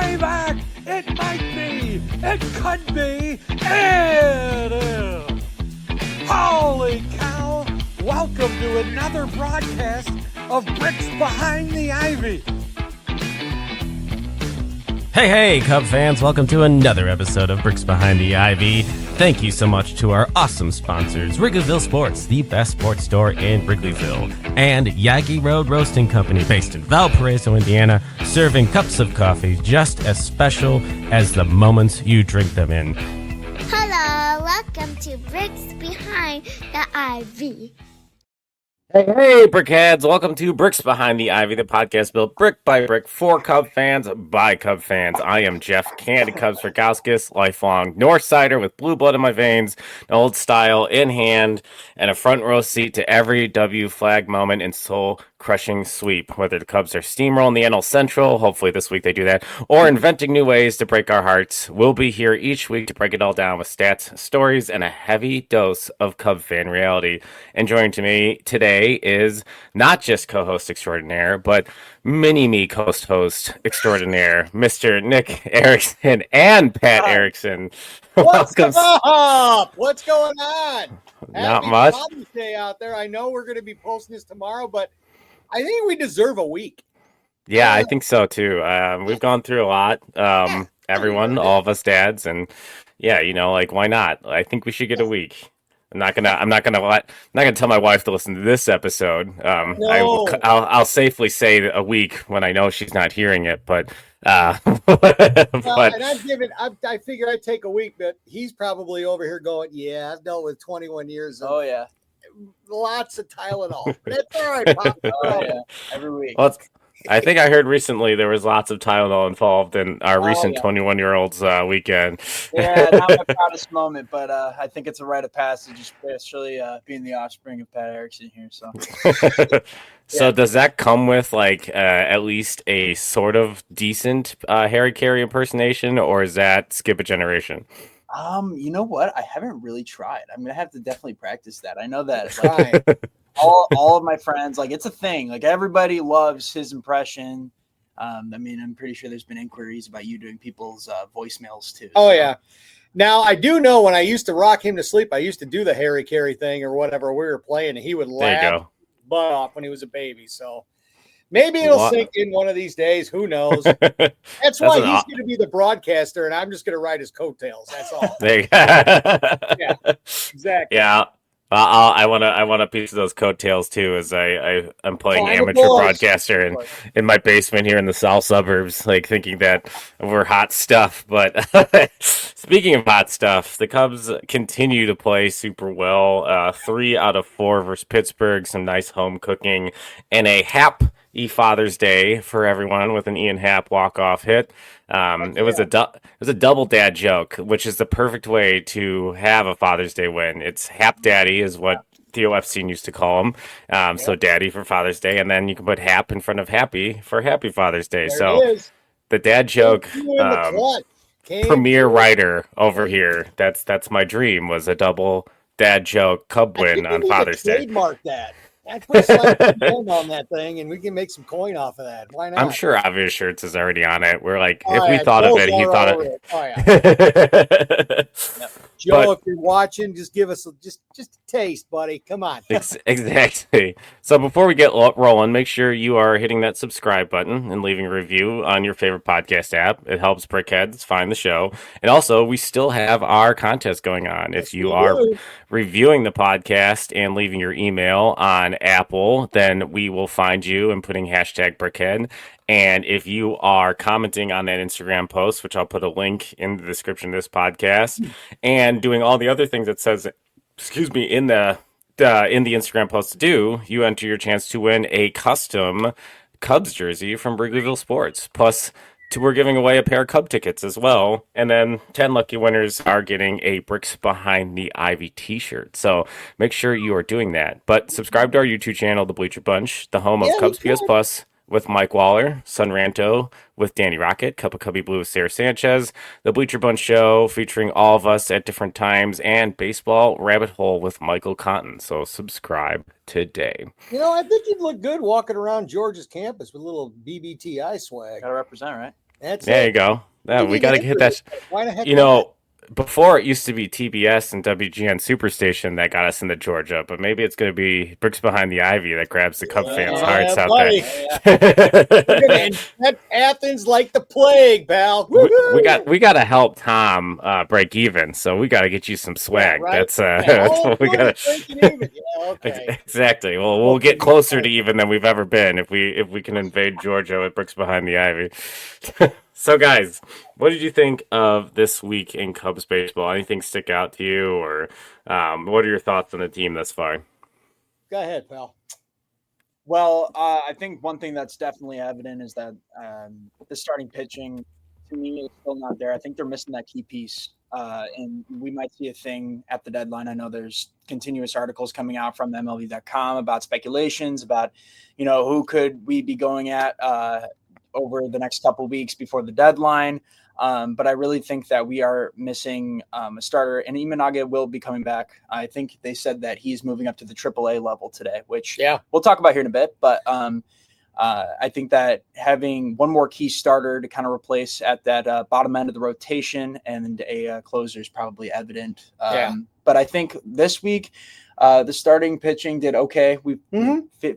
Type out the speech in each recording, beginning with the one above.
way back. It might be. It could be. It is. Holy cow. Welcome to another broadcast of Bricks Behind the Ivy. Hey, Cub fans, welcome to another episode of Bricks Behind the Ivy. Thank you so much to our awesome sponsors, Wrigleyville Sports, the best sports store in Wrigleyville, and YAGGY Road Roasting Company, based in Valpo, Indiana, serving cups of coffee just as special as the moments you drink them in. Hello, welcome to Bricks Behind the Ivy. Hey, Brickheads! Welcome to Bricks Behind the Ivy, the podcast built brick by brick for Cub fans by Cub fans. I am Jeff CandidCubs Vergauskas, lifelong Northsider with blue blood in my veins, an old style in hand, and a front row seat to every W flag moment and soul-crushing sweep. Whether the Cubs are steamrolling the NL Central, hopefully this week they do that, or inventing new ways to break our hearts, we'll be here each week to break it all down with stats, stories, and a heavy dose of Cub fan reality. And joining to me today is not just co-host extraordinaire, but mini-me co-host extraordinaire, Mr. Nick Erickson and Pat Erickson. What's up? What's going on? Not Happy much. Father's Day out there. I know we're going to be posting this tomorrow, but I think we deserve a week. Yeah, I think so too. We've gone through a lot. Everyone, all of us dads, and yeah, why not? I think we should get a week. I'm not gonna tell my wife to listen to this episode. No. I'll safely say a week when I know she's not hearing it. But And I figure I'd take a week, but he's probably over here going, yeah, I've dealt with 21 years of lots of Tylenol. That's all right, Pop. Every week. Well, I think I heard recently there was lots of Tylenol involved in our recent 21-year-old's weekend. Yeah, not my proudest moment, but I think it's a rite of passage, especially being the offspring of Pat Erickson here. So, Does that come with at least a sort of decent Harry Carey impersonation, or is that skip a generation? you know what? I haven't really tried. I'm gonna have to definitely practice that. I know that all of my friends, it's a thing. Everybody loves his impression. I'm pretty sure there's been inquiries about you doing people's voicemails too. Oh, yeah. Now, I do know when I used to rock him to sleep, I used to do the Harry Carey thing or whatever we were playing, and he would laugh butt off when he was a baby. So maybe it'll sink in one of these days. Who knows? That's why he's going to be the broadcaster, and I'm just going to ride his coattails. That's all. There you go. Yeah, exactly. Yeah. I want a piece of those coattails too, as I'm playing amateur broadcaster in my basement here in the south suburbs, thinking that we're hot stuff. But speaking of hot stuff, the Cubs continue to play super well. 3 out of 4 versus Pittsburgh, some nice home cooking, and a happy Father's Day for everyone with an Ian Happ walk-off hit. It was a double dad joke, which is the perfect way to have a Father's Day win. It's Hap Daddy is what Theo Epstein used to call him. So Daddy for Father's Day, and then you can put Hap in front of Happy for Happy Father's Day. So the dad joke premier writer over here. That's my dream, was a double dad joke Cub win on Father's Day. Trademark that. I put some on that thing, and we can make some coin off of that. Why not? I'm sure Obvious Shirts is already on it. We're if we thought of it, he thought of it. Oh, yeah. Joe, if you're watching, just give us just a taste, buddy. Come on. Exactly. So before we get rolling, make sure you are hitting that subscribe button and leaving a review on your favorite podcast app. It helps Brickheads find the show. And also, we still have our contest going on. If you are reviewing the podcast and leaving your email on Apple, then we will find you and putting hashtag Brickhead. And if you are commenting on that Instagram post, which I'll put a link in the description of this podcast, and doing all the other things it says, in the Instagram post to do, you enter your chance to win a custom Cubs jersey from Wrigleyville Sports. Plus, we're giving away a pair of Cub tickets as well. And then 10 lucky winners are getting a Bricks Behind the Ivy t-shirt. So make sure you are doing that. But subscribe to our YouTube channel, The Bleacher Bunch, the home of Cubs PS Plus, with Mike Waller, Sun Ranto with Danny Rocket, Cup of Cubby Blue with Sarah Sanchez, The Bleacher Bunch Show featuring all of us at different times, and Baseball Rabbit Hole with Michael Cotton. So subscribe today. I think you'd look good walking around Georgia's campus with a little BBTI swag. Gotta represent, right? There you go. Yeah, we got to hit that. Why the heck you not? know, before it used to be TBS and WGN Superstation that got us into Georgia, but maybe it's going to be Bricks Behind the Ivy that grabs the Cub fans' hearts out buddy. there. We're gonna infect Athens like the plague, pal. we got to help Tom break even, so we got to get you some swag. Yeah, right. That's what we got to. Yeah, okay. Exactly. Well, we'll get closer to even than we've ever been if we can invade Georgia with Bricks Behind the Ivy. So, guys, what did you think of this week in Cubs baseball? Anything stick out to you, or what are your thoughts on the team thus far? Go ahead, pal. Well, I think one thing that's definitely evident is that the starting pitching, to me, is still not there. I think they're missing that key piece, and we might see a thing at the deadline. I know there's continuous articles coming out from MLB.com about speculations about, who could we be going at over the next couple of weeks before the deadline. But I really think that we are missing a starter, and Imanaga will be coming back. I think they said that he's moving up to the AAA level today, which we'll talk about here in a bit. But I think that having one more key starter to kind of replace at that bottom end of the rotation and a closer is probably evident. But I think this week, the starting pitching did okay.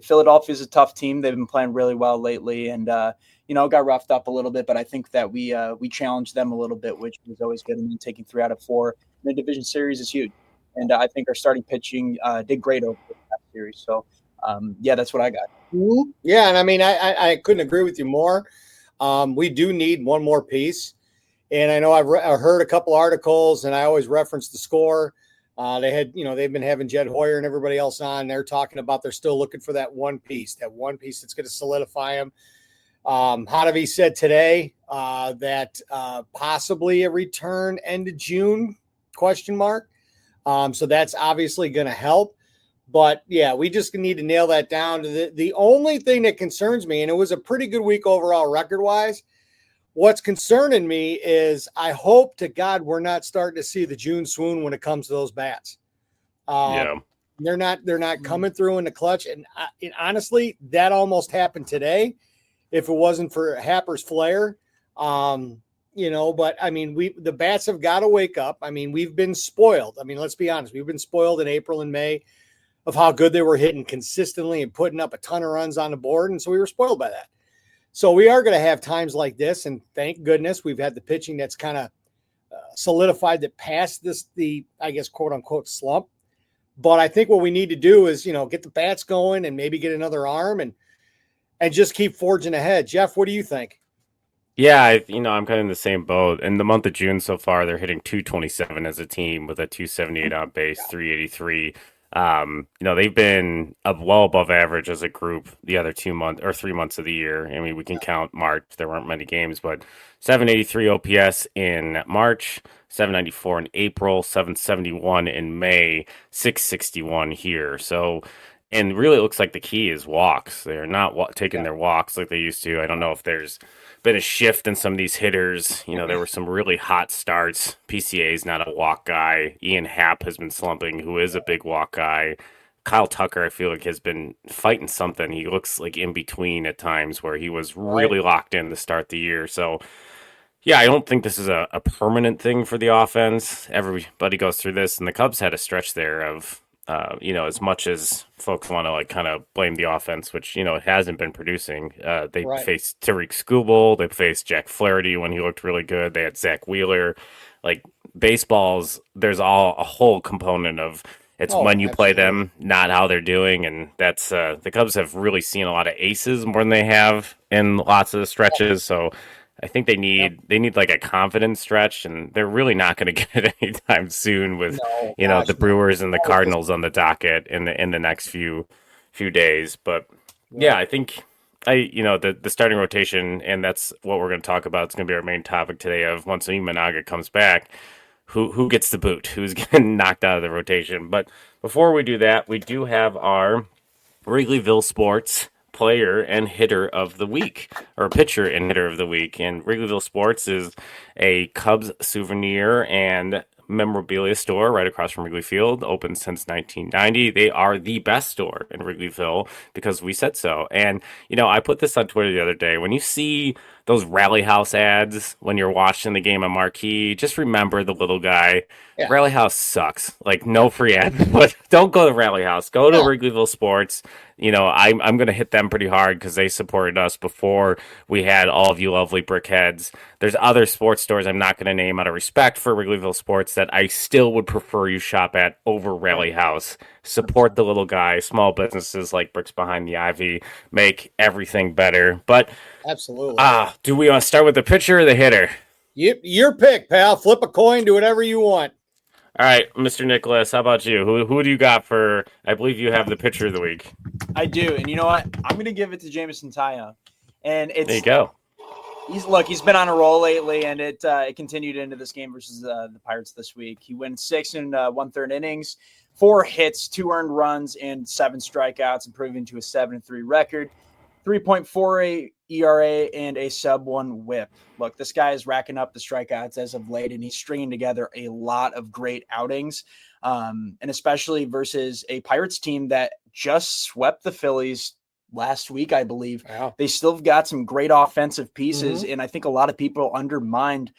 Philadelphia's a tough team. They've been playing really well lately, and got roughed up a little bit, but I think that we challenged them a little bit, which was always good. And then taking 3 out of 4 in the division series is huge. And I think our starting pitching did great over that series. So, that's what I got. Yeah, and I mean, I couldn't agree with you more. We do need one more piece. And I know I've heard a couple articles, and I always reference the score. They had, they've been having Jed Hoyer and everybody else on. They're talking about they're still looking for that one piece that's going to solidify them. Hanavi said today that possibly a return end of June, ? So that's obviously going to help. But, we just need to nail that down. The only thing that concerns me, and it was a pretty good week overall record-wise, what's concerning me is I hope to God we're not starting to see the June swoon when it comes to those bats. They're not coming through in the clutch. And honestly, that almost happened today. If it wasn't for Happer's flare, but I mean, the bats have got to wake up. I mean, we've been spoiled. I mean, let's be honest. We've been spoiled in April and May of how good they were hitting consistently and putting up a ton of runs on the board. And so we were spoiled by that. So we are going to have times like this. And thank goodness we've had the pitching that's kind of solidified that past the, I guess, quote unquote slump. But I think what we need to do is, get the bats going and maybe get another arm and just keep forging ahead. Jeff, what do you think? Yeah, I'm kind of in the same boat. In the month of June so far, they're hitting 227 as a team with a 278 on base, 383. They've been well above average as a group the other 3 months of the year. I mean, we can count March. There weren't many games, but 783 OPS in March, 794 in April, 771 in May, 661 here. So, and really it looks like the key is walks. They're not taking their walks like they used to. I don't know if there's been a shift in some of these hitters. There were some really hot starts. PCA is not a walk guy. Ian Happ has been slumping, who is a big walk guy. Kyle Tucker, I feel like, has been fighting something. He looks like in between at times where he was really locked in to start the year. So, I don't think this is a permanent thing for the offense. Everybody goes through this, and the Cubs had a stretch there of as much as folks want to kind of blame the offense, which, it hasn't been producing. They faced Tariq Skubal. They faced Jack Flaherty when he looked really good. They had Zach Wheeler. Like, baseballs, there's a whole component of it's when you play them, not how they're doing. And that's the Cubs have really seen a lot of aces more than they have in lots of the stretches. So I think they need like a confidence stretch, and they're really not going to get it anytime soon with the Brewers and the Cardinals on the docket in the next few days. But I think the starting rotation, and that's what we're going to talk about. It's going to be our main topic today. Of once Imanaga comes back, who gets the boot, who's getting knocked out of the rotation. But before we do that, we do have our Wrigleyville Sports player and hitter of the week, or pitcher and hitter of the week. And Wrigleyville Sports is a Cubs souvenir and memorabilia store right across from Wrigley Field, open since 1990. They are the best store in Wrigleyville because we said so. And, I put this on Twitter the other day. When you see those Rally House ads when you're watching the game on Marquee. Just remember the little guy. Yeah. Rally House sucks. Like, no free ads, but don't go to Rally House. Go to Wrigleyville Sports. You know, I'm going to hit them pretty hard because they supported us before we had all of you lovely brickheads. There's other sports stores I'm not going to name out of respect for Wrigleyville Sports that I still would prefer you shop at over Rally House. Support the little guy. Small businesses like Bricks Behind the Ivy make everything better. But absolutely. Do we want to start with the pitcher or the hitter? Yep, your pick, pal. Flip a coin, do whatever you want. All right, Mr. Nicholas, how about you? Who do you got for, I believe you have the pitcher of the week. I do. And you know what? I'm going to give it to Jameson Taillon. And it's, there you go. He's been on a roll lately, and it continued into this game versus the Pirates this week. He went 6 and 1/3 innings, 4 hits, 2 earned runs, and 7 strikeouts, improving to a 7-3 record, 3.48 ERA, and a sub-1 WHIP. Look, this guy is racking up the strikeouts as of late, and he's stringing together a lot of great outings, and especially versus a Pirates team that just swept the Phillies last week, I believe. Wow. They still have got some great offensive pieces, and I think a lot of people undermined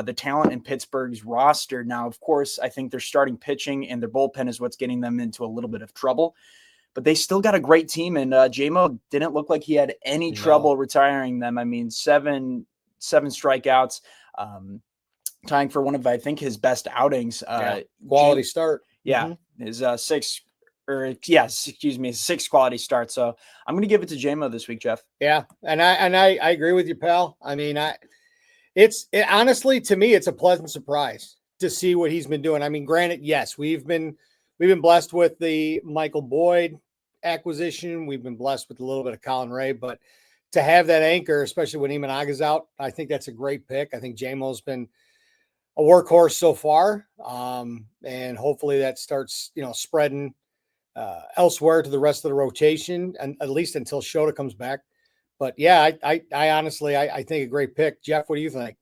the talent in Pittsburgh's roster. Now, of course, I think their starting pitching and their bullpen is what's getting them into a little bit of trouble. But they still got a great team, and J-Mo didn't look like he had any trouble retiring them. I mean, seven strikeouts, tying for one of, I think, his best outings. Quality start. Yeah, his 6 quality start. So I'm going to give it to J-Mo this week, Jeff. Yeah, and I agree with you, pal. I mean, honestly, to me, it's a pleasant surprise to see what he's been doing. I mean, granted, yes, we've been blessed with the Michael Boyd acquisition. We've been blessed with a little bit of Colin Ray, but to have that anchor, especially when Imanaga's out, I think that's a great pick. I think J-Mo's been a workhorse so far, and hopefully that starts, spreading elsewhere to the rest of the rotation, and at least until Shota comes back. But yeah, I honestly, I think a great pick. Jeff, what do you think?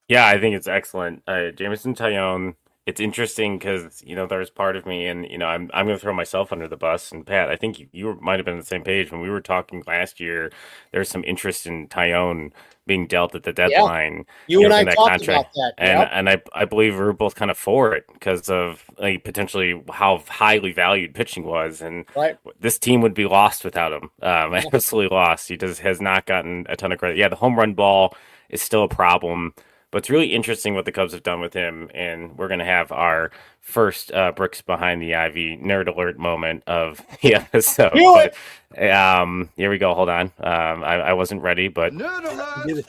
Yeah, I think it's excellent. Jameson Taillon. It's interesting because, there's part of me, and, I'm going to throw myself under the bus. And Pat, I think you might have been on the same page when we were talking last year. There's some interest in Taillon being dealt at the deadline. Yeah. You and I talked about that. And I believe we were both kind of for it because of potentially how highly valued pitching was. And this team would be lost without him. Absolutely lost. He has not gotten a ton of credit. Yeah, the home run ball is still a problem. But it's really interesting what the Cubs have done with him, and we're going to have our first Bricks Behind the Ivy nerd alert moment of the episode. Here we go. Hold on. I wasn't ready, but nerd alert.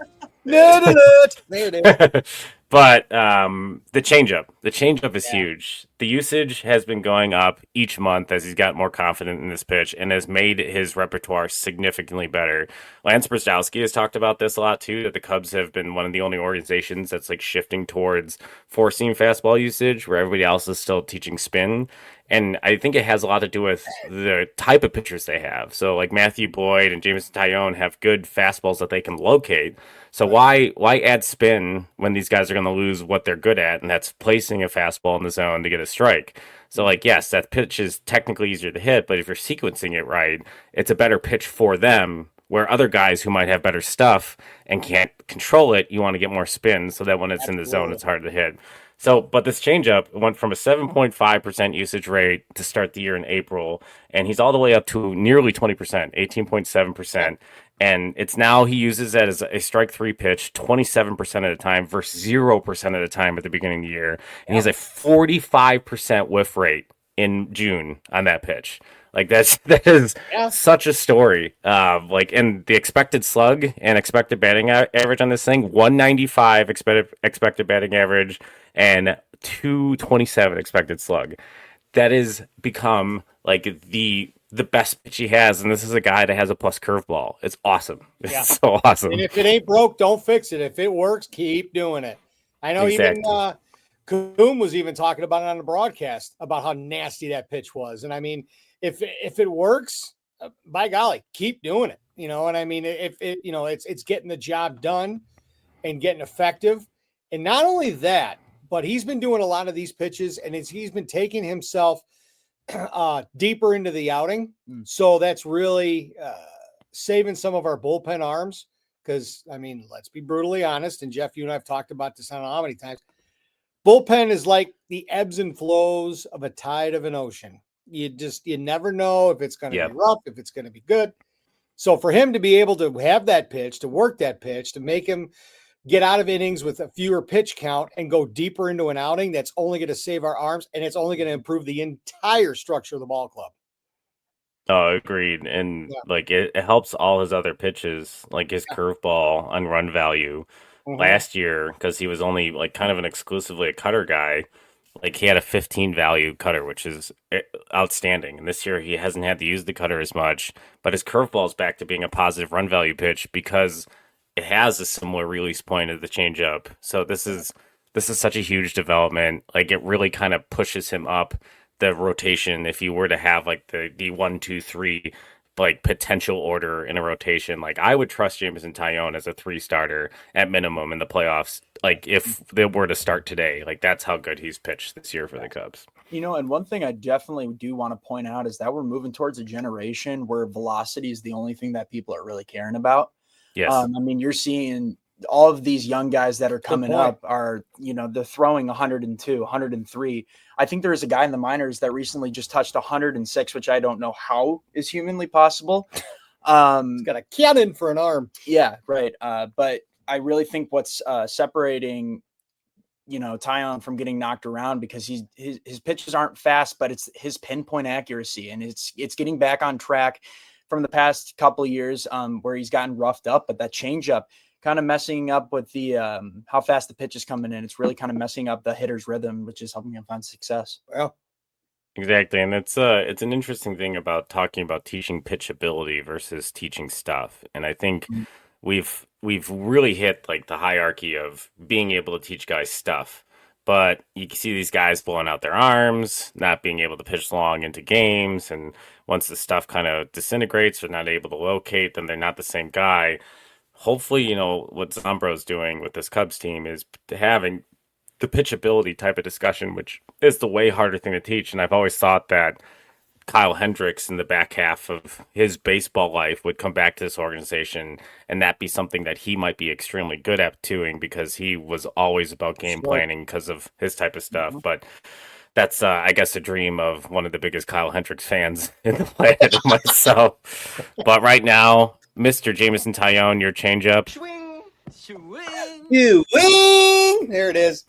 Nerd alert. There it is. But the changeup is huge. The usage has been going up each month as he's got more confident in this pitch and has made his repertoire significantly better. Lance Brzezowski has talked about this a lot too, that the Cubs have been one of the only organizations that's shifting towards four-seam fastball usage where everybody else is still teaching spin. And I think it has a lot to do with the type of pitchers they have. So Matthew Boyd and Jameson Taillon have good fastballs that they can locate. So why add spin when these guys are going to lose what they're good at, and that's placing a fastball in the zone to get a strike? So yes, that pitch is technically easier to hit, but if you're sequencing it right, it's a better pitch for them, where other guys who might have better stuff and can't control it, you want to get more spin so that when it's in the zone, it's hard to hit. So, but this changeup went from a 7.5% usage rate to start the year in April, and he's all the way up to nearly 20%, 18.7%. And it's now he uses that as a strike 3 pitch 27% of the time versus 0% of the time at the beginning of the year. And he has a 45% whiff rate in June on that pitch. That is such a story. And the expected slug and expected batting average on this thing, 195 expected batting average and 227 expected slug. That has become the best pitch he has, and this is a guy that has a plus curveball. It's awesome. It's so awesome. And if it ain't broke, don't fix it. If it works, keep doing it. I know even Coom was even talking about it on the broadcast about how nasty that pitch was. And I mean, if it works, by golly, keep doing it. And I mean, if it's getting the job done and getting effective. And not only that, but he's been doing a lot of these pitches, and he's been taking himself deeper into the outing. So that's really saving some of our bullpen arms because, I mean, let's be brutally honest. And Jeff, you and I have talked about this, I don't know how many times. Bullpen is like the ebbs and flows of a tide of an ocean. You never know if it's going to be rough, if it's going to be good. So for him to be able to have that pitch, to work that pitch, to make him get out of innings with a fewer pitch count and go deeper into an outing, that's only going to save our arms, and it's only going to improve the entire structure of the ball club. Oh, agreed. And like it helps all his other pitches, like his curveball on run value. Last year, because he was only like kind of an exclusively a cutter guy, like he had a 15 value cutter, which is outstanding. And this year he hasn't had to use the cutter as much, but his curveball is back to being a positive run value pitch because it has a similar release point of the changeup. So this is such a huge development. Like it really kind of pushes him up the rotation. If you were to have like the 1, 2, 3 like potential order in a rotation, like I would trust Jameson Taillon as a 3 starter at minimum in the playoffs. Like if they were to start today, like that's how good he's pitched this year for the Cubs. You know, and one thing I definitely do want to point out is that we're moving towards a generation where velocity is the only thing that people are really caring about. Yes. I mean, you're seeing all of these young guys that are coming up are, you know, they're throwing 102, 103. I think there was a guy in the minors that recently just touched 106, which I don't know how is humanly possible. He's got a cannon for an arm. Yeah, right. But I really think what's separating, you know, Taillon from getting knocked around because his pitches aren't fast, but it's his pinpoint accuracy, and it's getting back on track from the past couple of years where he's gotten roughed up, but that changeup kind of messing up with the how fast the pitch is coming in. It's really kind of messing up the hitter's rhythm, which is helping him find success. Well, exactly, and it's an interesting thing about talking about teaching pitch ability versus teaching stuff, and I think we've really hit like the hierarchy of being able to teach guys stuff. But you can see these guys blowing out their arms, not being able to pitch long into games, and once the stuff kind of disintegrates, they're not able to locate, then they're not the same guy. Hopefully, you know, what Zombro's doing with this Cubs team is having the pitchability type of discussion, which is the way harder thing to teach. And I've always thought that Kyle Hendricks in the back half of his baseball life would come back to this organization and that be something that he might be extremely good at doing because he was always about game planning because of his type of stuff. But that's, I guess, a dream of one of the biggest Kyle Hendricks fans in the planet, myself. But right now, Mr. Jameson Taillon, your changeup. Swing, swing. You wing. There it is.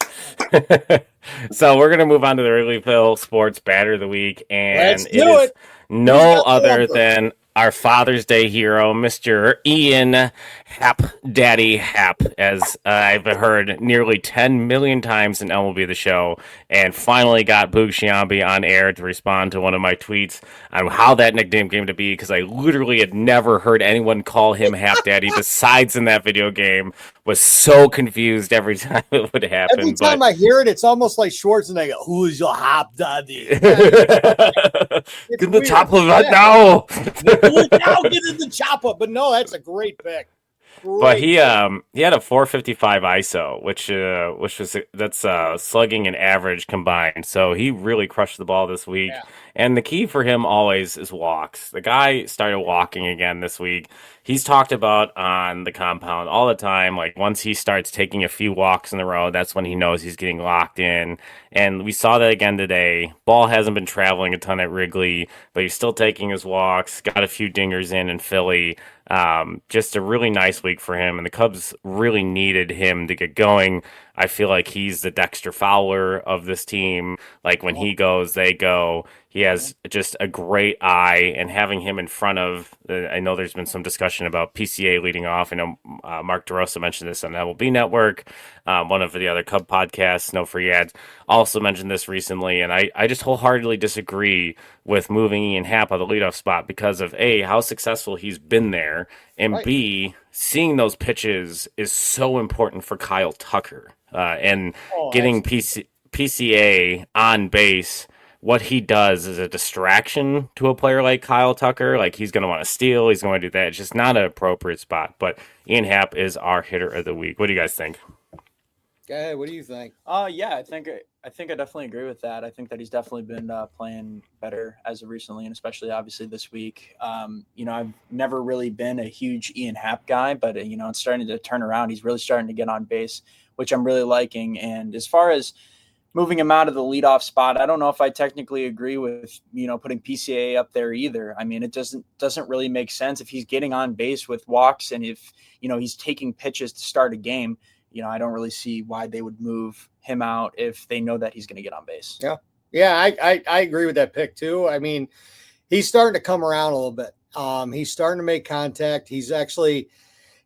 So we're going to move on to the Wrigleyville Sports Batter of the Week. And Let's do it. No other than our Father's Day hero, Mr. Ian Happ, Daddy Happ, as I've heard nearly 10 million times in MLB The Show, and finally got Boog Sciambi on air to respond to one of my tweets on how that nickname came to be, because I literally had never heard anyone call him Happ Daddy besides in that video game. Was so confused every time it would happen. Every time I hear it, it's almost like Schwarzenegger. Who's your Happ Daddy? Get in the chopper right now. Now get in the chopper. But no, that's a great pick. But he had a 455 ISO, that's slugging and average combined. So he really crushed the ball this week. Yeah. And the key for him always is walks. The guy started walking again this week. He's talked about on the compound all the time. Like once he starts taking a few walks in a row, that's when he knows he's getting locked in. And we saw that again today. Ball hasn't been traveling a ton at Wrigley, but he's still taking his walks. Got a few dingers in Philly. Just a really nice week for him. And the Cubs really needed him to get going. I feel like he's the Dexter Fowler of this team. Like when he goes, they go. He has just a great eye, and having him in front of, I know there's been some discussion about PCA leading off. I know Mark DeRosa mentioned this on MLB Network. One of the other Cub podcasts, No Free Ads, also mentioned this recently. And I just wholeheartedly disagree with moving Ian Happ on the leadoff spot because of A, how successful he's been there, and right. B, seeing those pitches is so important for Kyle Tucker. And getting PCA on base, what he does is a distraction to a player like Kyle Tucker. Like he's going to want to steal. He's going to do that. It's just not an appropriate spot. But Ian Happ is our hitter of the week. What do you guys think? Okay, what do you think? Yeah, I think I definitely agree with that. I think that he's definitely been playing better as of recently, and especially obviously this week. I've never really been a huge Ian Happ guy, but it's starting to turn around. He's really starting to get on base, which I'm really liking. And as far as moving him out of the leadoff spot, I don't know if I technically agree with putting PCA up there either. I mean, it doesn't really make sense if he's getting on base with walks, and if he's taking pitches to start a game. I don't really see why they would move him out if they know that he's going to get on base. Yeah, I agree with that pick too. I mean, he's starting to come around a little bit. He's starting to make contact. He's actually,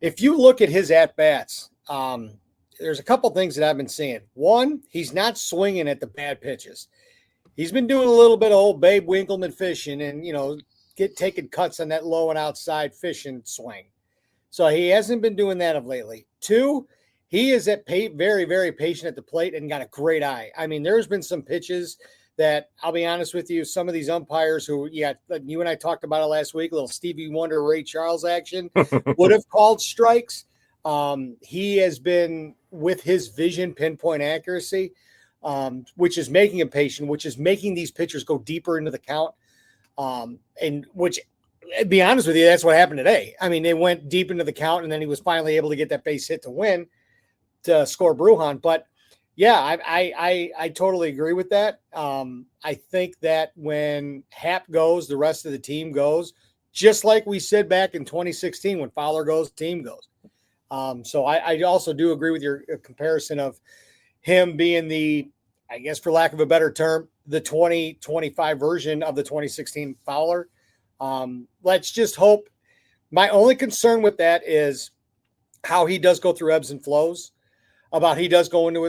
if you look at his at bats, there's a couple things that I've been seeing. One, he's not swinging at the bad pitches. He's been doing a little bit of old Babe Winkleman fishing and taking cuts on that low and outside fishing swing. So he hasn't been doing that of lately. Two, he is very, very patient at the plate and got a great eye. I mean, there's been some pitches that, I'll be honest with you, some of these umpires who, you and I talked about it last week, a little Stevie Wonder, Ray Charles action, would have called strikes. He has been, with his vision, pinpoint accuracy, which is making him patient, which is making these pitchers go deeper into the count. And which, to be honest with you, that's what happened today. I mean, they went deep into the count, and then he was finally able to get that base hit to win, to score Brujan. But yeah, I totally agree with that. I think that when Happ goes, the rest of the team goes, just like we said back in 2016, when Fowler goes, team goes. So I also do agree with your comparison of him being the, I guess for lack of a better term, the 2025 version of the 2016 Fowler. Let's just hope. My only concern with that is how he does go through ebbs and flows, about he does go into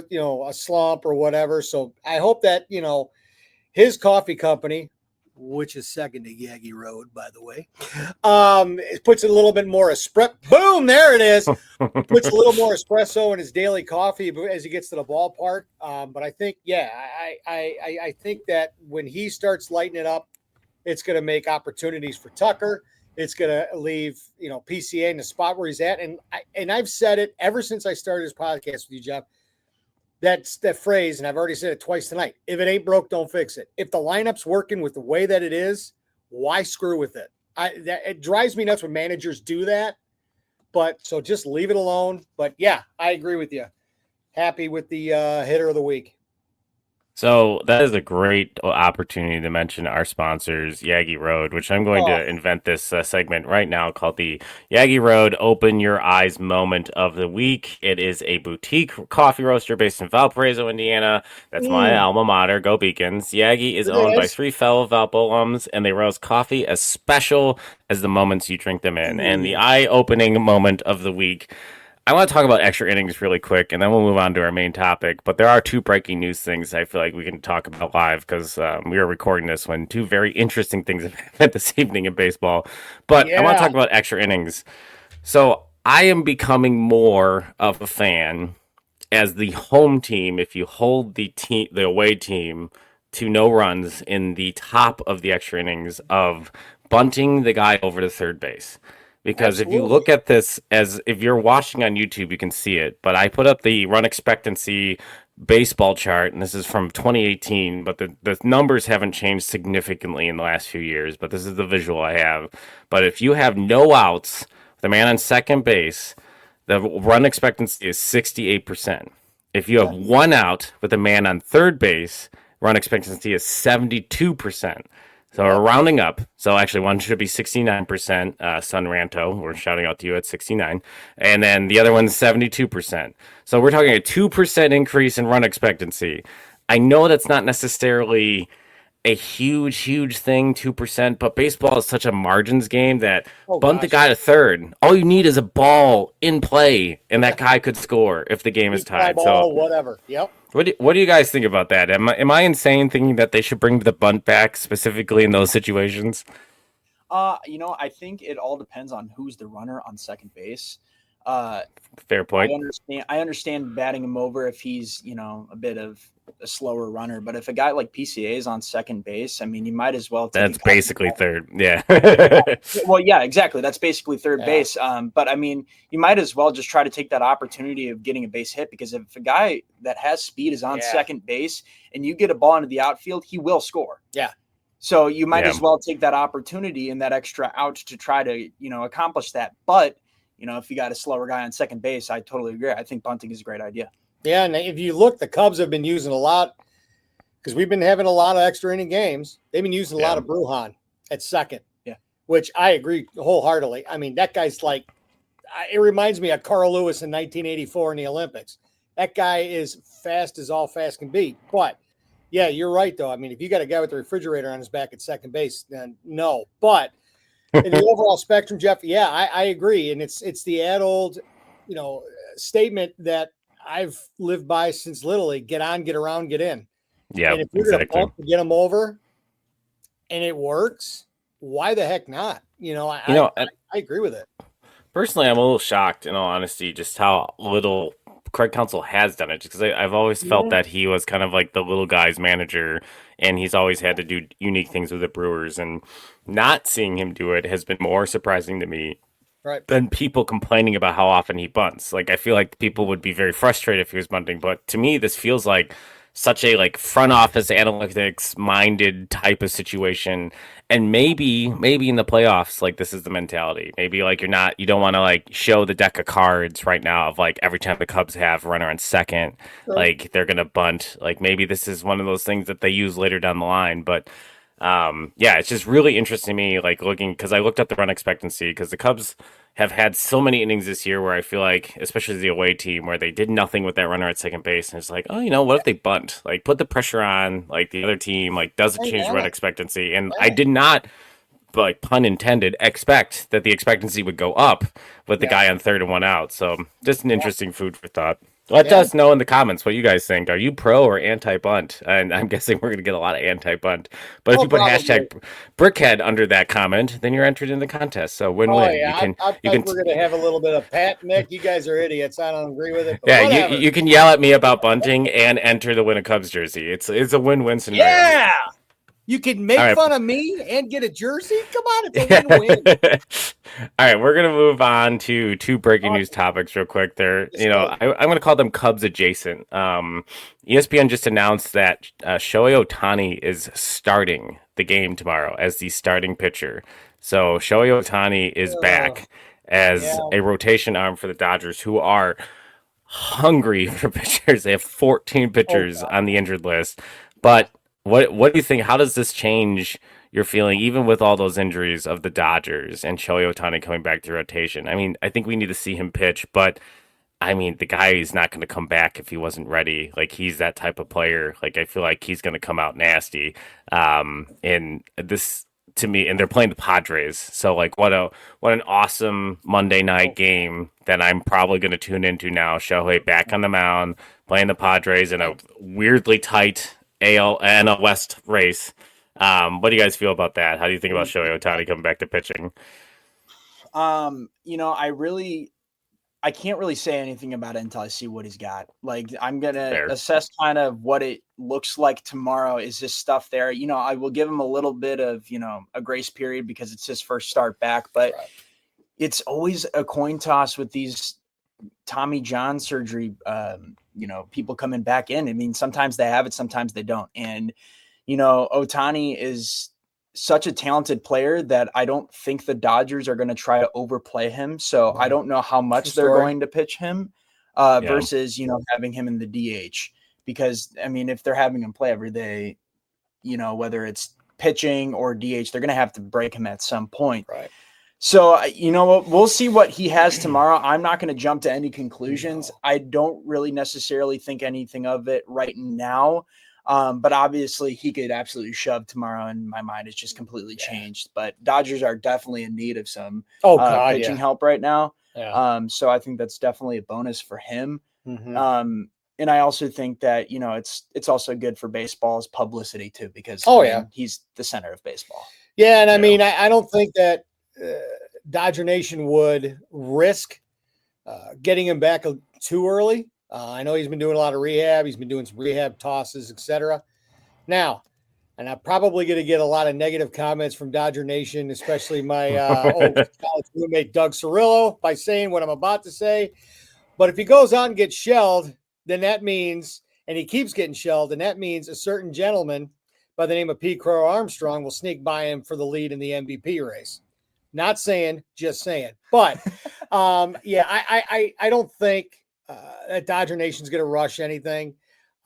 a slump or whatever. So I hope that, his coffee company, which is second to Yaggy Road, by the way, it puts a little bit more espresso. Boom, there it is. Puts a little more espresso in his daily coffee as he gets to the ballpark. But I think, I think that when he starts lighting it up, it's going to make opportunities for Tucker. It's going to leave, PCA in the spot where he's at. And I've said it ever since I started this podcast with you, Jeff. That's that phrase, and I've already said it twice tonight. If it ain't broke, don't fix it. If the lineup's working with the way that it is, why screw with it? It drives me nuts when managers do that. But so just leave it alone. But yeah, I agree with you. Happy with the hitter of the week. So that is a great opportunity to mention our sponsors, Yaggy Road, which I'm going to invent this segment right now called the Yaggy Road Open Your Eyes Moment of the Week. It is a boutique coffee roaster based in Valparaiso, Indiana. That's my alma mater. Go Beacons. Yaggy is owned by 3 fellow Valpo alums, and they roast coffee as special as the moments you drink them in. And the eye-opening moment of the week, I want to talk about extra innings really quick, and then we'll move on to our main topic. But there are 2 breaking news things I feel like we can talk about live, because we are recording this when 2 very interesting things have happened this evening in baseball. But I want to talk about extra innings. So I am becoming more of a fan as the home team, if you hold the away team to no runs in the top of the extra innings, of bunting the guy over to third base. Because Absolutely. If you look at this, as if you're watching on YouTube, you can see it. But I put up the run expectancy baseball chart, and this is from 2018, but the numbers haven't changed significantly in the last few years. But this is the visual I have. But if you have no outs, the man on second base, the run expectancy is 68%. If you have 1 out with a man on third base, run expectancy is 72%. So we're rounding up. So actually, one should be 69%. Sun Ranto, we're shouting out to you at 69. And then the other one's 72%. So we're talking a 2% increase in run expectancy. I know that's not necessarily a huge thing, 2%, but baseball is such a margins game that bunt the guy to third. All you need is a ball in play, and that guy could score if the game is tied. Ball, whatever. Yep. What do you guys think about that? Am I insane thinking that they should bring the bunt back specifically in those situations? I think it all depends on who's the runner on second base. Fair point. I understand batting him over if he's, a bit of a slower runner. But if a guy like PCA is on second base, I mean, you might as well. That's basically third. Yeah. Well, yeah, exactly. That's basically third base. But I mean, you might as well just try to take that opportunity of getting a base hit, because if a guy that has speed is on second base and you get a ball into the outfield, he will score. Yeah. So you might as well take that opportunity and that extra out to try to, accomplish that. But, if you got a slower guy on second base, I totally agree. I think bunting is a great idea. Yeah, and if you look, the Cubs have been using a lot, because we've been having a lot of extra inning games. They've been using a lot of Brujan at second. Yeah. Which I agree wholeheartedly. I mean, that guy's like, it reminds me of Carl Lewis in 1984 in the Olympics. That guy is fast as all fast can be. But, yeah, you're right, though. I mean, if you got a guy with a refrigerator on his back at second base, then no. But in the overall spectrum, Jeff, I agree. And it's the old, statement that I've lived by since Little League: get on, get around, get in. Yeah, and if you're going to get them over and it works, why the heck not? I agree with it. Personally, I'm a little shocked, in all honesty, just how little Craig Counsell has done it, because I've always felt that he was kind of like the little guy's manager, and he's always had to do unique things with the Brewers, and not seeing him do it has been more surprising to me than people complaining about how often he bunts. Like, I feel like people would be very frustrated if he was bunting, but to me, this feels like such a front office analytics minded type of situation. And maybe in the playoffs, this is the mentality. Maybe you don't want to show the deck of cards right now of every time the Cubs have a runner on second, they're going to bunt. Maybe this is one of those things that they use later down the line. But it's just really interesting to me, looking, because I looked up the run expectancy, because the Cubs have had so many innings this year where I feel like, especially the away team, where they did nothing with that runner at second base, and it's what if they bunt? Put the pressure on the other team, doesn't change run expectancy. And I did not, pun intended, expect that the expectancy would go up with the guy on third and one out. So just an interesting food for thought. Let us know in the comments what you guys think. Are you pro or anti-bunt? And I'm guessing we're going to get a lot of anti-bunt. But if you put hashtag Brickhead under that comment, then you're entered in the contest. So win-win. I think we're going to have a little bit of Pat, Nick. You guys are idiots. I don't agree with it. Yeah, you can yell at me about bunting and enter the win a Cubs jersey. It's a win-win scenario. Yeah. You can make fun of me and get a jersey? Come on, it's a win-win. All right, we're going to move on to two breaking news topics real quick. I'm going to call them Cubs adjacent. ESPN just announced that Shohei Ohtani is starting the game tomorrow as the starting pitcher. So Shohei Ohtani is back as a rotation arm for the Dodgers, who are hungry for pitchers. They have 14 pitchers on the injured list. But what do you think? How does this change your feeling, even with all those injuries of the Dodgers and Shohei Ohtani coming back to rotation? I mean, I think we need to see him pitch, but I mean, the guy is not going to come back if he wasn't ready. He's that type of player. I feel like he's going to come out nasty. And this, to me, and they're playing the Padres. So what an awesome Monday night game that I'm probably going to tune into now. Shohei back on the mound, playing the Padres in a weirdly tight AL and a West race. What do you guys feel about that? How do you think about Shohei Ohtani coming back to pitching? I can't really say anything about it until I see what he's got. I'm going to assess kind of what it looks like tomorrow. Is this stuff there? I will give him a little bit of, a grace period because it's his first start back, but it's always a coin toss with these Tommy John surgery, people coming back in. I mean, sometimes they have it, sometimes they don't. And, Ohtani is such a talented player that I don't think the Dodgers are going to try to overplay him. So I don't know how much they're going to pitch him versus, having him in the DH, because I mean, if they're having him play every day, whether it's pitching or DH, they're going to have to break him at some point. Right. So, we'll see what he has tomorrow. I'm not going to jump to any conclusions. I don't really necessarily think anything of it right now. But obviously he could absolutely shove tomorrow, and my mind is just completely changed. But Dodgers are definitely in need of some pitching help right now. Yeah. So I think that's definitely a bonus for him. Mm-hmm. And I also think that, it's also good for baseball's publicity too, because he's the center of baseball. Yeah. And I mean, I don't think that Dodger Nation would risk getting him back too early. I know he's been doing a lot of rehab. He's been doing some rehab tosses, etc. Now, and I'm probably going to get a lot of negative comments from Dodger Nation, especially my old college roommate Doug Cirillo, by saying what I'm about to say. But if he goes out and gets shelled, then that means, and he keeps getting shelled, and that means a certain gentleman by the name of P. Crow Armstrong will sneak by him for the lead in the MVP race. Not saying, just saying. But I don't think that Dodger Nation's going to rush anything.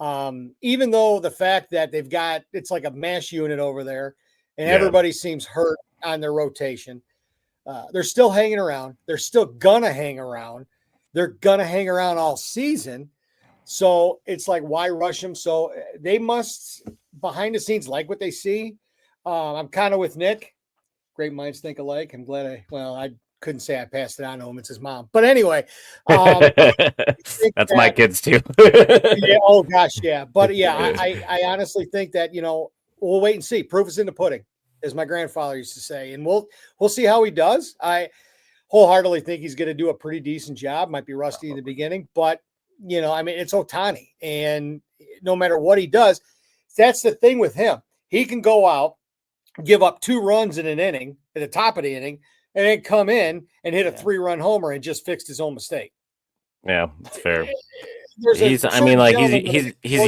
Even though the fact that they've got, it's like a mash unit over there and everybody seems hurt on their rotation. They're still hanging around. They're still going to hang around. They're going to hang around all season. So it's like, why rush them? So they must behind the scenes like what they see. I'm kind of with Nick. Great minds think alike. I'm glad I couldn't say I passed it on to him. It's his mom. But anyway, that's my kids too. Yeah. Oh gosh. Yeah. But yeah, I honestly think that, we'll wait and see. Proof is in the pudding, as my grandfather used to say, and we'll see how he does. I wholeheartedly think he's going to do a pretty decent job. Might be rusty in the beginning, but it's Ohtani, and no matter what he does, that's the thing with him. He can go out, give up 2 runs in an inning at the top of the inning, and then come in and hit a 3-run homer and just fixed his own mistake. Yeah, that's fair. He's a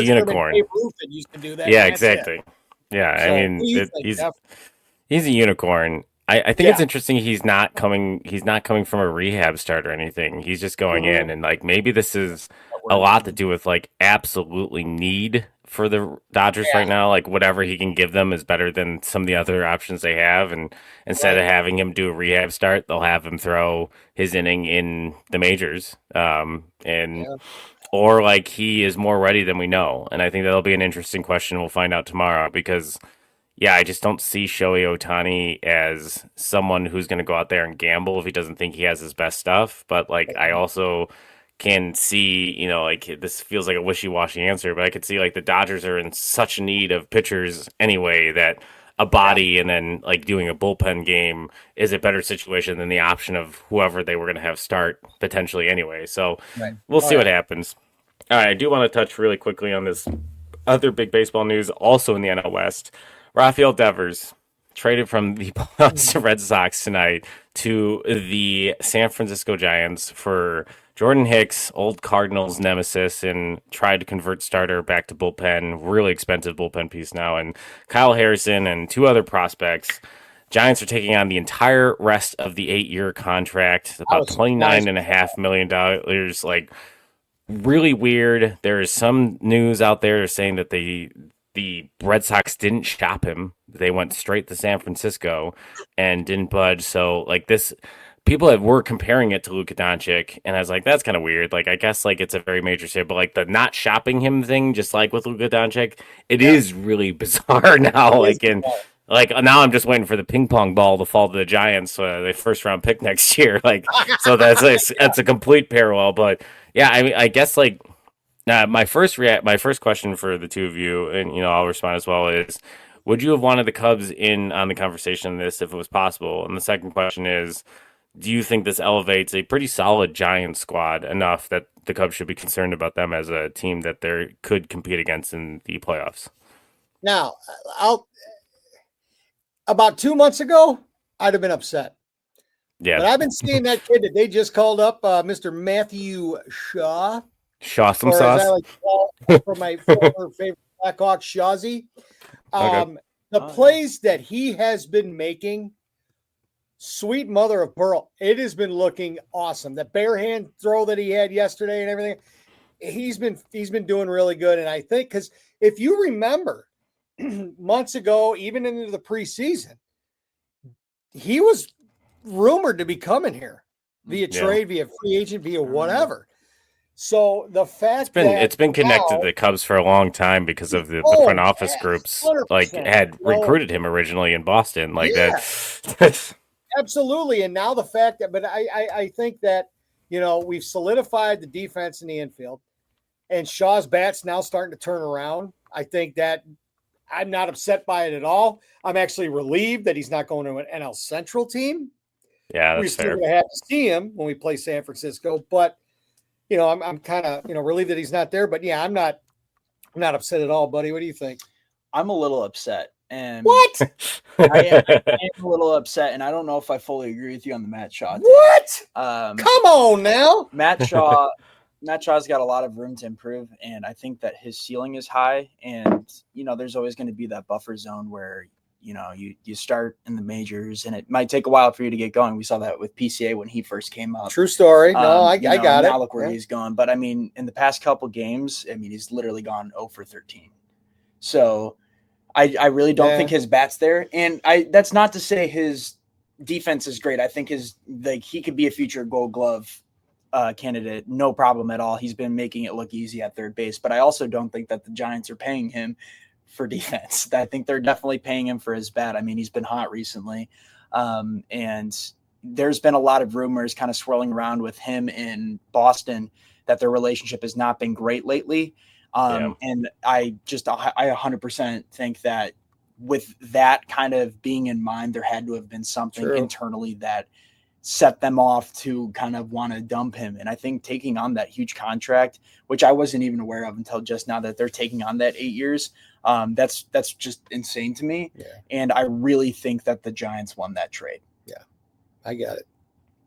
unicorn. Used to do that, yeah, exactly. Yeah, so he's a unicorn. I think it's interesting he's not coming from a rehab start or anything. He's just going in, and maybe this is a lot to do with absolutely need for the Dodgers right now. Whatever he can give them is better than some of the other options they have, and instead of having him do a rehab start, they'll have him throw his inning in the majors. Or he is more ready than we know. And I think that'll be an interesting question. We'll find out tomorrow because I just don't see Shohei Ohtani as someone who's going to go out there and gamble if he doesn't think he has his best stuff. But I also can see, this feels like a wishy-washy answer, but I could see the Dodgers are in such need of pitchers anyway that a body and then doing a bullpen game is a better situation than the option of whoever they were going to have start potentially anyway. So we'll see what happens. All right, I do want to touch really quickly on this other big baseball news also in the NL West. Rafael Devers traded from the Boston Red Sox tonight to the San Francisco Giants for Jordan Hicks, old Cardinals nemesis, and tried to convert starter back to bullpen, really expensive bullpen piece now, and Kyle Harrison and 2 other prospects. Giants are taking on the entire rest of the 8-year contract, about $29.5 million. Really weird. There is some news out there saying that the Red Sox didn't shop him. They went straight to San Francisco and didn't budge. So this, people were comparing it to Luka Doncic, and I was like, that's kind of weird. I guess it's a very major shit, but the not shopping him thing, just with Luka Doncic, it is really bizarre now. Now I'm just waiting for the ping pong ball to fall to the Giants, the first round pick next year. So that's a complete parallel. But yeah, I guess my first question for the two of you, and I'll respond as well, is would you have wanted the Cubs in on the conversation on this if it was possible? And the second question is, do you think this elevates a pretty solid Giants squad enough that the Cubs should be concerned about them as a team that they could compete against in the playoffs? Now, about 2 months ago, I'd have been upset. Yeah, but I've been seeing that kid that they just called up, Mr. Matthew Shaw. Shaw some sauce. As I like to call for my former favorite Blackhawk, Shawzy. The plays that he has been making, sweet mother of pearl, it has been looking awesome. The bare hand throw that he had yesterday and everything, he's been doing really good. And I think because if you remember months ago, even into the preseason, he was rumored to be coming here via trade, via free agent, via whatever. So the fact it's been connected to the Cubs for a long time because of the front office groups 100%. Had recruited him originally in Boston that. Absolutely. And now the fact that, but I think that, we've solidified the defense in the infield and Shaw's bat's now starting to turn around. I think that I'm not upset by it at all. I'm actually relieved that he's not going to an NL Central team. Yeah, that's We're still fair. going to have to see him when we play San Francisco, but I'm kind of, relieved that he's not there. But yeah, I'm not upset at all, buddy. What do you think? I'm a little upset. And what? I am a little upset, and I don't know if I fully agree with you on the Matt Shaw thing. What? Come on now. Matt Shaw's got a lot of room to improve, and I think that his ceiling is high. And there's always going to be that buffer zone where you start in the majors, and it might take a while for you to get going. We saw that with PCA when he first came up. True story. No, I got it. Now look where he's gone. But I mean, in the past couple games, he's literally gone 0 for 13. So I really don't think his bat's there. And that's not to say his defense is great. I think he could be a future Gold Glove candidate, no problem at all. He's been making it look easy at third base. But I also don't think that the Giants are paying him for defense. I think they're definitely paying him for his bat. I mean, he's been hot recently. And there's been a lot of rumors kind of swirling around with him in Boston that their relationship has not been great lately. And I 100% think that with that kind of being in mind, there had to have been something internally that set them off to kind of want to dump him. And I think taking on that huge contract, which I wasn't even aware of until just now that they're taking on that 8 years, that's just insane to me. Yeah. And I really think that the Giants won that trade. Yeah, I got it.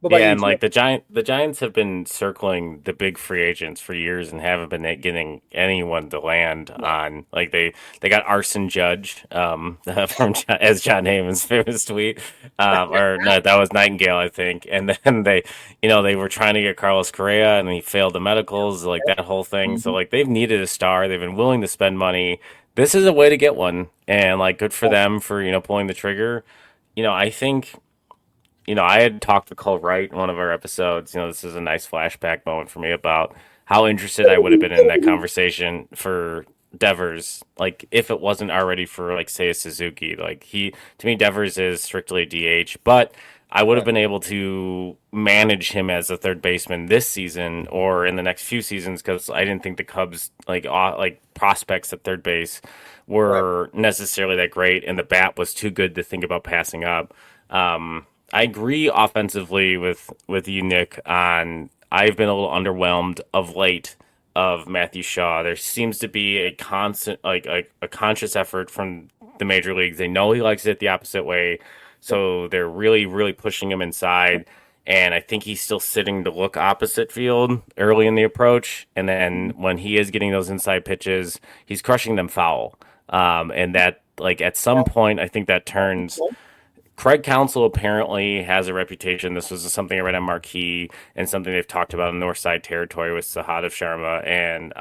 Yeah, and like the Giants have been circling the big free agents for years and haven't been getting anyone to land on. Like they got Arson Judge from as John Heyman's famous tweet, or no, that was Nightingale, I think. And then they were trying to get Carlos Correa, and he failed the medicals, like that whole thing. Mm-hmm. So like they've needed a star. They've been willing to spend money. This is a way to get one, and like good for them for pulling the trigger. I think. I had talked to Cole Wright in one of our episodes. This is a nice flashback moment for me about how interested I would have been in that conversation for Devers, like if it wasn't already for like say a Suzuki. Like to me, Devers is strictly a DH, but I would have been able to manage him as a third baseman this season or in the next few seasons because I didn't think the Cubs like prospects at third base were necessarily that great, and the bat was too good to think about passing up. I agree offensively with you, Nick, on I've been a little underwhelmed of late of Matthew Shaw. There seems to be a constant, a conscious effort from the major leagues. They know he likes it the opposite way, so they're really, really pushing him inside. And I think he's still sitting to look opposite field early in the approach. And then when he is getting those inside pitches, he's crushing them foul. And that, at some point, I think that turns... Craig Counsell apparently has a reputation. This was something I read on Marquee and something they've talked about in North Side territory with Sahadev Sharma and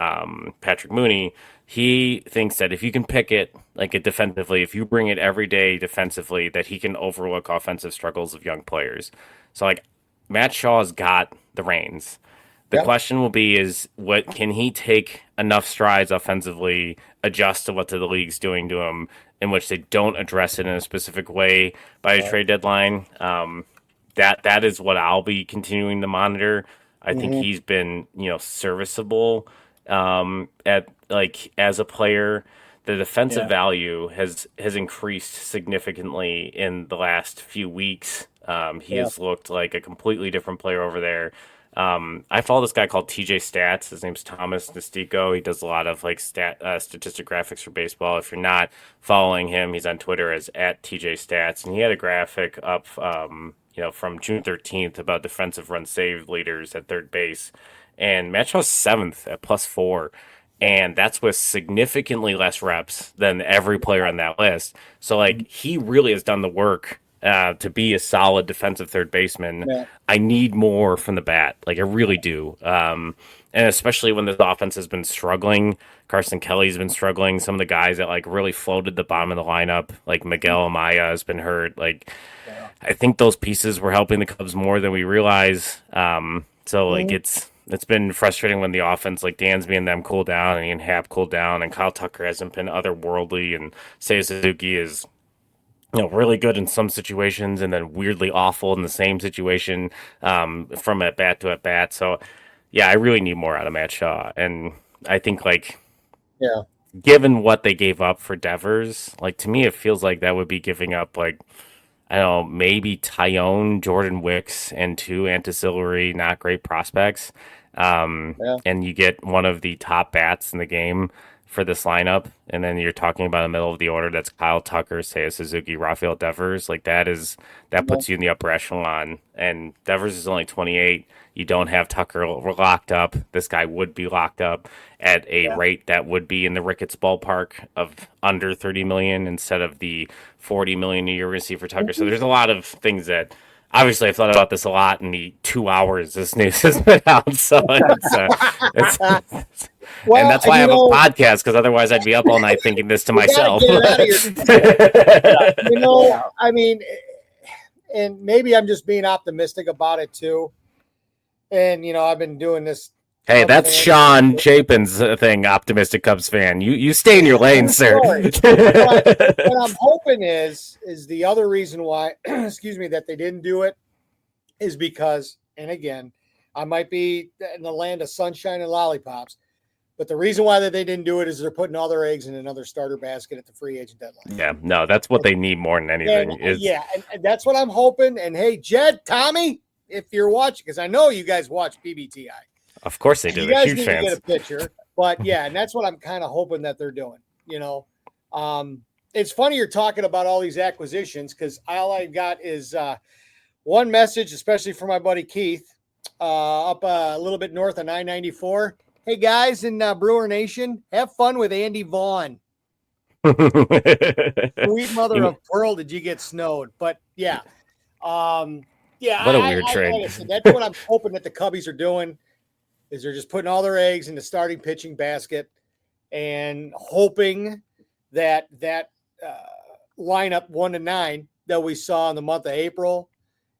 Patrick Mooney. He thinks that if you can pick it defensively, if you bring it every day defensively, that he can overlook offensive struggles of young players. So Matt Shaw's got the reins. The question will be is what can he take enough strides offensively, adjust to what the league's doing to him, in which they don't address it in a specific way by a trade deadline. That is what I'll be continuing to monitor. I think he's been, serviceable as a player. The defensive value has increased significantly in the last few weeks. He has looked like a completely different player over there. I follow this guy called TJ Stats. His name's Thomas Nestico. He does a lot of statistic graphics for baseball. If you're not following him, he's on Twitter as @TJ Stats, and he had a graphic up, from June 13th about defensive run saved leaders at third base, and Matt Shaw's 7th at +4, and that's with significantly less reps than every player on that list. So he really has done the work. To be a solid defensive third baseman, I need more from the bat. I really do. And especially when this offense has been struggling. Carson Kelly's been struggling. Some of the guys that really floated the bottom of the lineup, like Miguel Amaya has been hurt. I think those pieces were helping the Cubs more than we realize. It's been frustrating when the offense, Dansby and them cool down, and Ian Happ cool down, and Kyle Tucker hasn't been otherworldly, and Seiya Suzuki is really good in some situations and then weirdly awful in the same situation from at bat to at bat. So, yeah, I really need more out of Matt Shaw. And I think, given what they gave up for Devers, to me, it feels like that would be giving up, maybe Taillon, Jordan Wicks, and 2 ancillary not great prospects. And you get one of the top bats in the game for this lineup, and then you're talking about the middle of the order. That's Kyle Tucker, Seiya Suzuki, Rafael Devers. Like that puts you in the upper echelon. And Devers is only 28. You don't have Tucker locked up. This guy would be locked up at a rate that would be in the Ricketts ballpark of under 30 million instead of the 40 million a year we're going to see for Tucker. So there's a lot of things that. Obviously, I've thought about this a lot in the 2 hours this news has been out. So it's well, and that's why I have a podcast, because otherwise I'd be up all night thinking this to myself. I mean, and maybe I'm just being optimistic about it too. And, I've been doing this. Hey, that's Sean Chapin's thing, optimistic Cubs fan. You stay in your lane, sir. What I'm hoping is the other reason why, excuse me, that they didn't do it is because, and again, I might be in the land of sunshine and lollipops, but the reason why that they didn't do it is they're putting all their eggs in another starter basket at the free agent deadline. Yeah, no, that's what they need more than anything. And that's what I'm hoping. And hey, Jed, Tommy, if you're watching, because I know you guys watch BBTI. Of course they do. You They're guys huge need fans. to get a picture, but yeah, and that's what I'm kind of hoping that they're doing. It's funny you're talking about all these acquisitions, because all I got is one message, especially for my buddy Keith, up a little bit north of 994. Hey guys in Brewer Nation, have fun with Andy Vaughn. Sweet mother of pearl, did you get snowed? But yeah, what a weird trade. Like I said, that's what I'm hoping that the Cubbies are doing. Is they're just putting all their eggs in the starting pitching basket and hoping that lineup 1 to 9 that we saw in the month of April,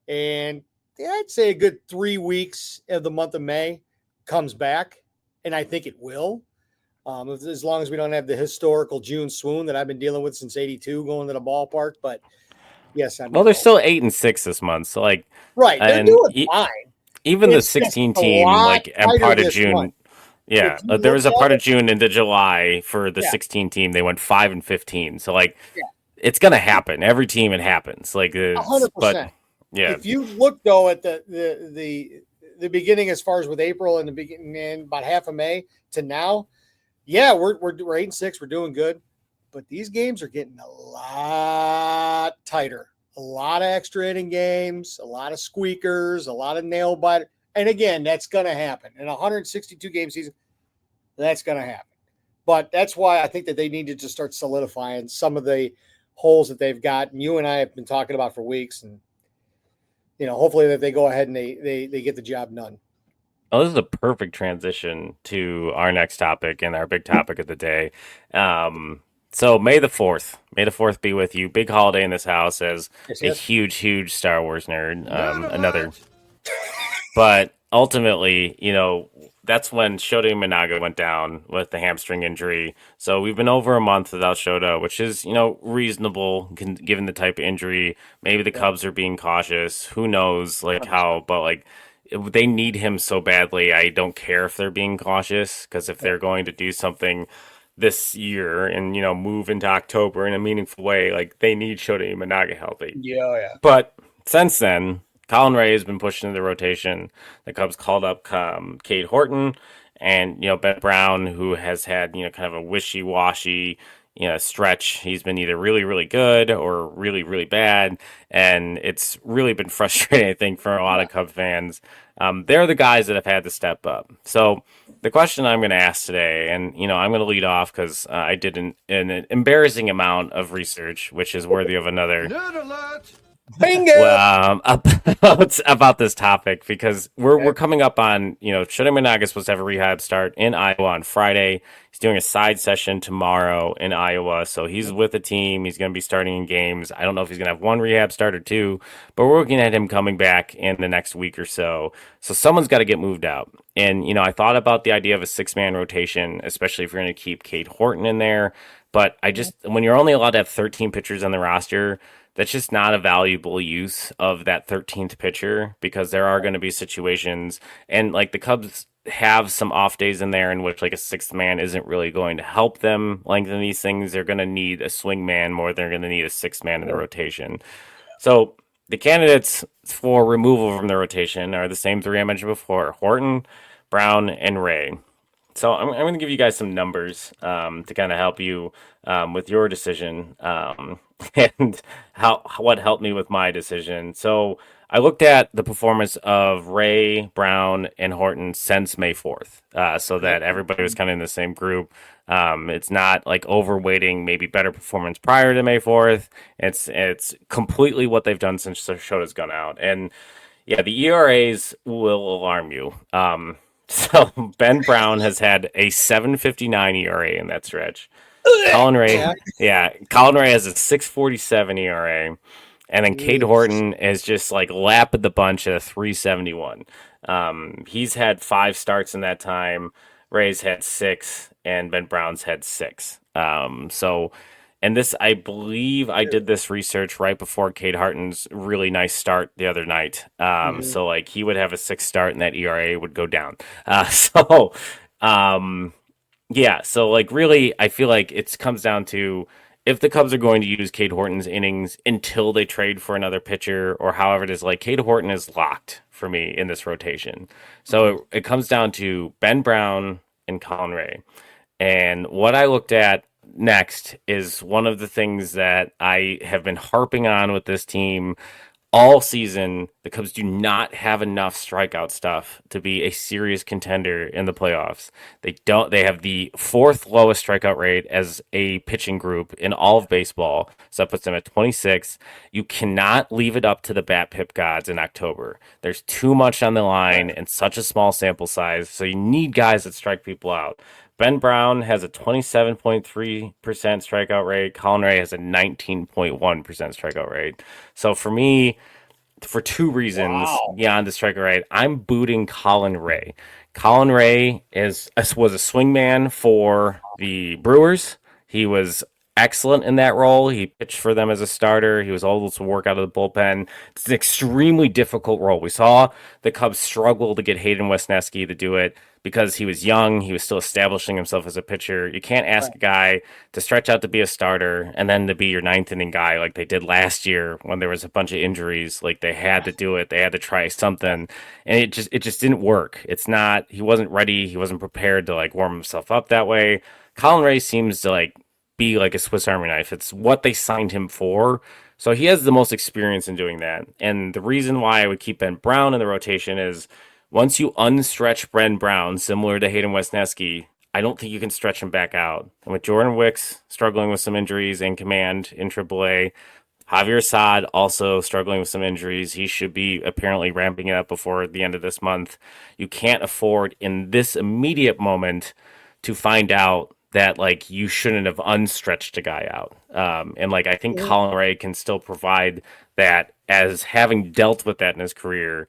and I'd say a good 3 weeks of the month of May comes back, and I think it will, as long as we don't have the historical June swoon that I've been dealing with since '82 going to the ballpark. But yes, they're still 8-6 this month, so like right, they're doing fine. Even the 16 team, like, and part of June. Month. Yeah, there was a part of June into July for the 16 team. They went 5-15. So, like, it's going to happen. Every team, it happens. Like, 100%. But, yeah. If you look, though, at the beginning as far as with April and the beginning and about half of May to now, we're 8-6. We're doing good. But these games are getting a lot tighter. A lot of extra inning games, a lot of squeakers, a lot of nail biter. And again, that's going to happen. In a 162-game season, that's going to happen. But that's why I think that they needed to start solidifying some of the holes that they've got. And you and I have been talking about for weeks. And, hopefully that they go ahead and they get the job done. Oh, this is a perfect transition to our next topic and our big topic of the day. So May the 4th. May the 4th be with you. Big holiday in this house as a huge Star Wars nerd. Another. But ultimately, that's when Shota Imanaga went down with the hamstring injury. So we've been over a month without Shota, which is, reasonable given the type of injury. Maybe the Cubs are being cautious. Who knows, but they need him so badly. I don't care if they're being cautious, because if they're going to do something this year and, move into October in a meaningful way, like, they need Shota Imanaga healthy. Yeah. But since then, Colin Ray has been pushed into the rotation. The Cubs called up Cade Horton and, Ben Brown, who has had, kind of a wishy-washy, stretch. He's been either really, really good or really, really bad. And it's really been frustrating, I think, for a lot of Cubs fans. They're the guys that have had to step up. So the question I'm going to ask today, and, I'm going to lead off because I did an embarrassing amount of research, which is worthy of another bingo about this topic, because we're coming up on, Shota Imanaga is supposed to have a rehab start in Iowa on Friday. He's doing a side session tomorrow in Iowa, so he's with the team. He's going to be starting in games. I don't know if he's going to have one rehab start or two, but we're looking at him coming back in the next week or so. So someone's got to get moved out. And, I thought about the idea of a 6-man rotation, especially if you're going to keep Cade Horton in there. But when you're only allowed to have 13 pitchers on the roster, that's just not a valuable use of that 13th pitcher, because there are going to be situations, and like the Cubs have some off days in there in which like a 6th man isn't really going to help them lengthen these things. They're going to need a swing man more than they're going to need a 6th man in the rotation. So the candidates for removal from the rotation are the same 3 I mentioned before: Horton, Brown, and Ray. So I'm going to give you guys some numbers to kind of help you with your decision and what helped me with my decision. So I looked at the performance of Ray, Brown, and Horton since May 4th, so that everybody was kind of in the same group. It's not like overweighting maybe better performance prior to May 4th. It's completely what they've done since the show has gone out. And yeah, the ERAs will alarm you. So Ben Brown has had a 7.59 ERA in that stretch. Colin Ray has a 6.47 ERA. And then Cade Horton is just like lapping the bunch at a 3.71. He's had 5 starts in that time. Ray's had 6, and Ben Brown's had 6. And this, I believe I did this research right before Cade Horton's really nice start the other night. So like he would have a 6 start and that ERA would go down. Yeah. So like really, I feel like it comes down to if the Cubs are going to use Cade Horton's innings until they trade for another pitcher or however it is, like Cade Horton is locked for me in this rotation. So it comes down to Ben Brown and Colin Ray. And what I looked at next is one of the things that I have been harping on with this team all season. The Cubs do not have enough strikeout stuff to be a serious contender in the playoffs. They have the 4th lowest strikeout rate as a pitching group in all of baseball. So that puts them at 26. You cannot leave it up to the bat pip gods in October. There's too much on the line and such a small sample size. So you need guys that strike people out. Ben Brown has a 27.3% strikeout rate. Colin Ray has a 19.1% strikeout rate. So for me, for 2 reasons beyond the strikeout rate, I'm booting Colin Ray. Colin Ray was a swingman for the Brewers. He was excellent in that role. He pitched for them as a starter. He was able to work out of the bullpen. It's an extremely difficult role. We saw the Cubs struggle to get Hayden Wesneski to do it because he was young. He was still establishing himself as a pitcher. You can't ask a guy to stretch out to be a starter and then to be your 9th inning guy like they did last year when there was a bunch of injuries. Like they had to do it. They had to try something. And it just didn't work. He wasn't ready. He wasn't prepared to like warm himself up that way. Colin Ray seems to like be like a Swiss Army knife. It's what they signed him for. So he has the most experience in doing that. And the reason why I would keep Ben Brown in the rotation is once you unstretch Ben Brown, similar to Hayden Wesneski, I don't think you can stretch him back out. And with Jordan Wicks struggling with some injuries in command in AAA, Javier Assad also struggling with some injuries. He should be apparently ramping it up before the end of this month. You can't afford in this immediate moment to find out that like you shouldn't have unstretched a guy out. And like I think Colin Ray can still provide that as having dealt with that in his career.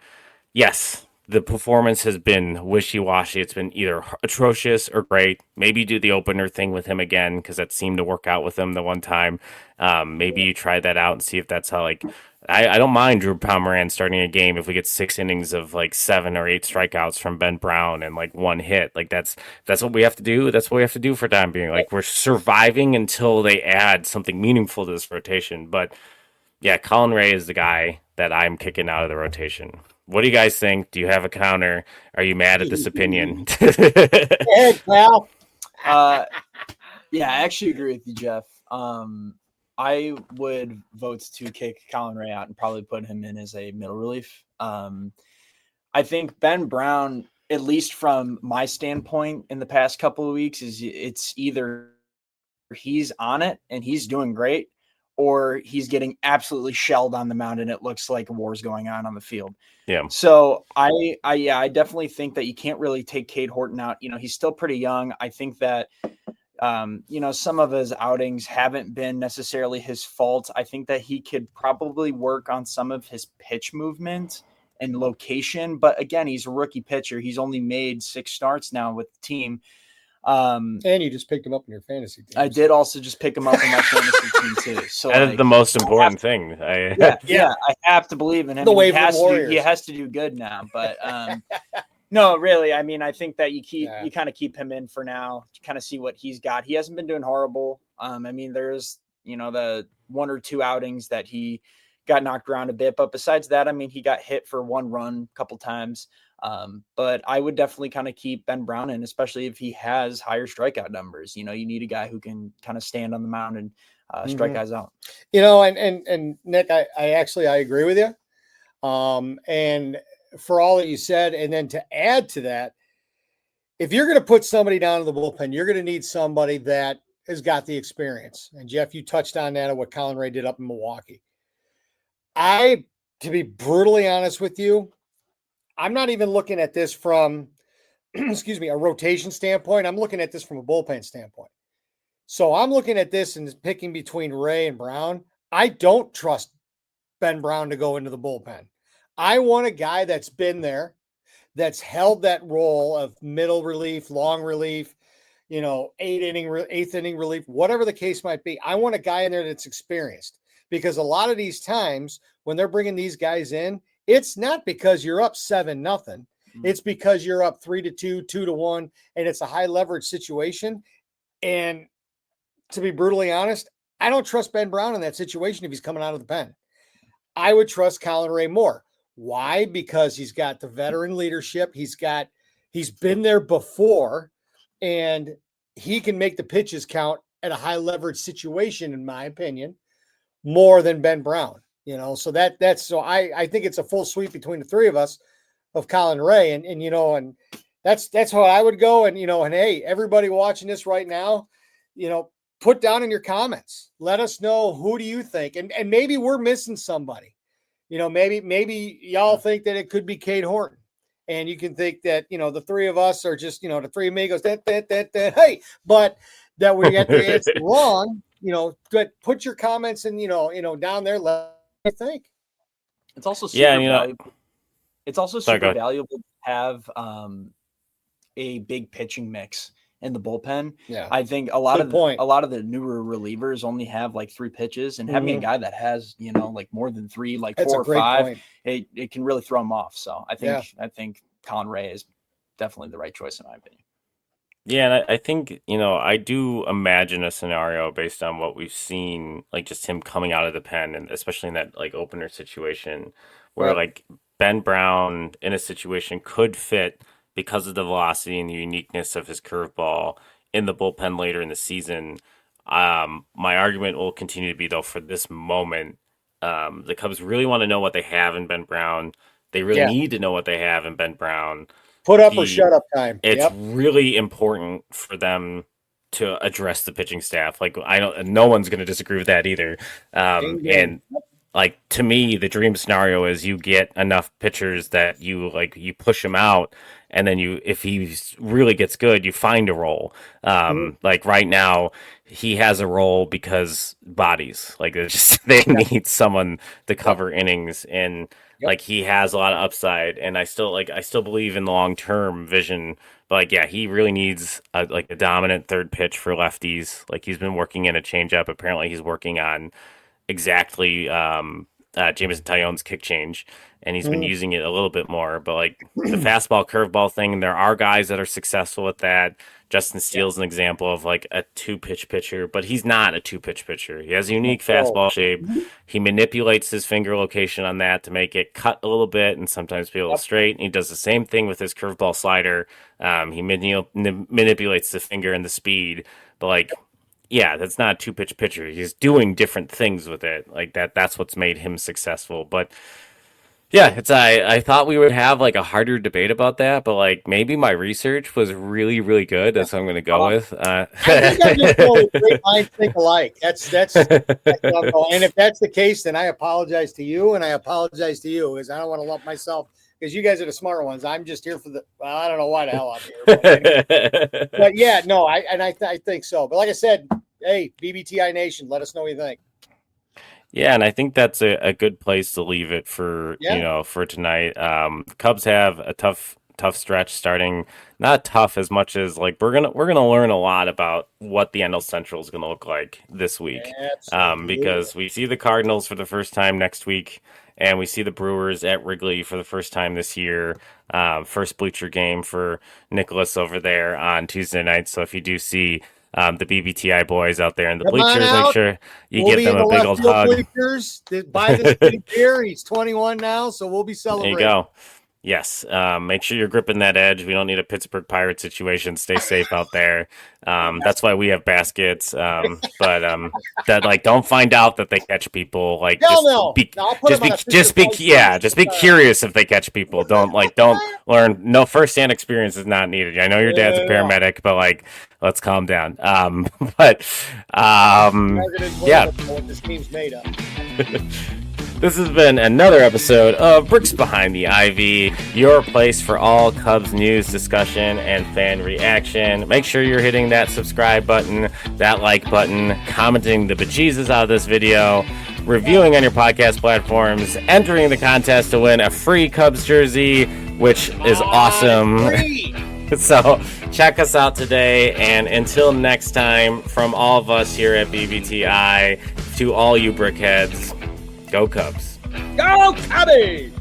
Yes, the performance has been wishy-washy. It's been either atrocious or great. Maybe do the opener thing with him again because that seemed to work out with him the one time. Maybe you try that out and see if that's how like I don't mind Drew Pomeranz starting a game if we get 6 innings of like 7 or 8 strikeouts from Ben Brown and like 1 hit. Like that's what we have to do. That's what we have to do for time being. Like we're surviving until they add something meaningful to this rotation. But yeah, Colin Ray is the guy that I'm kicking out of the rotation. What do you guys think? Do you have a counter? Are you mad at this opinion? Hey, pal. Yeah, I actually agree with you, Jeff. I would vote to kick Colin Ray out and probably put him in as a middle relief. I think Ben Brown, at least from my standpoint in the past couple of weeks, it's either he's on it and he's doing great, or he's getting absolutely shelled on the mound and it looks like a war's going on the field. Yeah. So I definitely think that you can't really take Cade Horton out. You know, he's still pretty young. I think that some of his outings haven't been necessarily his fault. I think that he could probably work on some of his pitch movement and location. But again, he's a rookie pitcher. He's only made 6 starts now with the team. And you just picked him up in your fantasy team. I did also just pick him up in my fantasy team too. So that is the most important thing. I have to believe in him. He has to do good now. But no, really. I mean, I think that you kind of keep him in for now to kind of see what he's got. He hasn't been doing horrible. I mean, there's the 1 or 2 outings that he got knocked around a bit, but besides that, I mean, he got hit for 1 run a couple times. But I would definitely kind of keep Ben Brown in, especially if he has higher strikeout numbers. You need a guy who can kind of stand on the mound and strike guys out. And Nick, I agree with you. And for all that you said, and then to add to that, if you're going to put somebody down in the bullpen, you're going to need somebody that has got the experience. And Jeff, you touched on that of what Colin Ray did up in Milwaukee. To be brutally honest with you, I'm not even looking at this from, a rotation standpoint. I'm looking at this from a bullpen standpoint. So I'm looking at this and picking between Ray and Brown. I don't trust Ben Brown to go into the bullpen. I want a guy that's been there, that's held that role of middle relief, long relief, eighth inning relief, whatever the case might be. I want a guy in there that's experienced, because a lot of these times when they're bringing these guys in, it's not because you're up 7-0. It's because you're up 3-2, 2-1, and it's a high leverage situation. And to be brutally honest, I don't trust Ben Brown in that situation if he's coming out of the pen. I would trust Colin Ray more. Why? Because he's got the veteran leadership. He's been there before, and he can make the pitches count at a high leverage situation, in my opinion, more than Ben Brown. So I think it's a full sweep between the three of us of Colin Ray, and that's how I would go. And hey, everybody watching this right now, put down in your comments, let us know, who do you think, and maybe we're missing somebody. Maybe y'all think that it could be Cade Horton, and you can think that, the three of us are just, the three amigos, hey, but that we get the answer wrong, put your comments in, down there, let me think. It's also super valuable. It's also super valuable to have a big pitching mix in the bullpen. Yeah, I think a lot of the newer relievers only have like 3 pitches, and having a guy that has like more than 3, like 4 or 5, it can really throw them off. So I think Colin Ray is definitely the right choice in my opinion. Yeah, and I think I do imagine a scenario based on what we've seen, like just him coming out of the pen, and especially in that like opener situation where like Ben Brown in a situation could fit because of the velocity and the uniqueness of his curveball in the bullpen later in the season. My argument will continue to be, though, for this moment, the Cubs really want to know what they have in Ben Brown. They really need to know what they have in Ben Brown. Put up or shut up time. It's really important for them to address the pitching staff. Like, no one's going to disagree with that either. And like, to me, the dream scenario is you get enough pitchers that you push him out, and then if he really gets good, you find a role. Like right now, he has a role because bodies, like they need someone to cover innings, and like he has a lot of upside, and I still believe in the long-term vision. But he really needs a dominant third pitch for lefties. Like, he's been working in a changeup. Apparently, he's working on exactly Jameson Taillon's kick change, and he's been using it a little bit more. But like the fastball curveball thing, there are guys that are successful with that. Justin Steele's an example of like a 2-pitch pitcher, but he's not a 2-pitch pitcher. He has a unique fastball shape. He manipulates his finger location on that to make it cut a little bit and sometimes be a little straight. And he does the same thing with his curveball slider. He manipulates the finger and the speed, but like, that's not a 2-pitch pitcher. He's doing different things with it. Like that's what's made him successful. But I thought we would have like a harder debate about that, but like maybe my research was really, really good. That's what I'm going to go with. I think I just know great minds think alike. That's and if that's the case, then I apologize to you, and I apologize to you, because I don't want to lump myself, because you guys are the smart ones. I'm just here for I don't know why the hell I'm here. But I think so. But like I said, hey, BBTI Nation, let us know what you think. Yeah, and I think that's a good place to leave it for for tonight. Cubs have a tough stretch starting. Not tough as much as like we're gonna learn a lot about what the NL Central is gonna look like this week. Because we see the Cardinals for the first time next week, and we see the Brewers at Wrigley for the first time this year. First Bleacher game for Nicholas over there on Tuesday night. So if you do see the BBTI boys out there in the bleachers, make sure you give them a big old hug. Bleachers, buy this big beer. He's 21 now, so we'll be celebrating. There you go. Yes, make sure you're gripping that edge. We don't need a Pittsburgh Pirates situation. Stay safe out there. That's why we have baskets. But don't find out that they catch people. Like, just be curious if they catch people. Don't learn. No, firsthand experience is not needed. I know your dad's a paramedic, but let's calm down. Yeah. What this team's made of. This has been another episode of Bricks Behind the Ivy, your place for all Cubs news, discussion, and fan reaction. Make sure you're hitting that subscribe button, that like button, commenting the bejesus out of this video, reviewing on your podcast platforms, entering the contest to win a free Cubs jersey, which is awesome. So check us out today, and until next time, from all of us here at BBTI, to all you brickheads, go Cubs. Go Cubbies!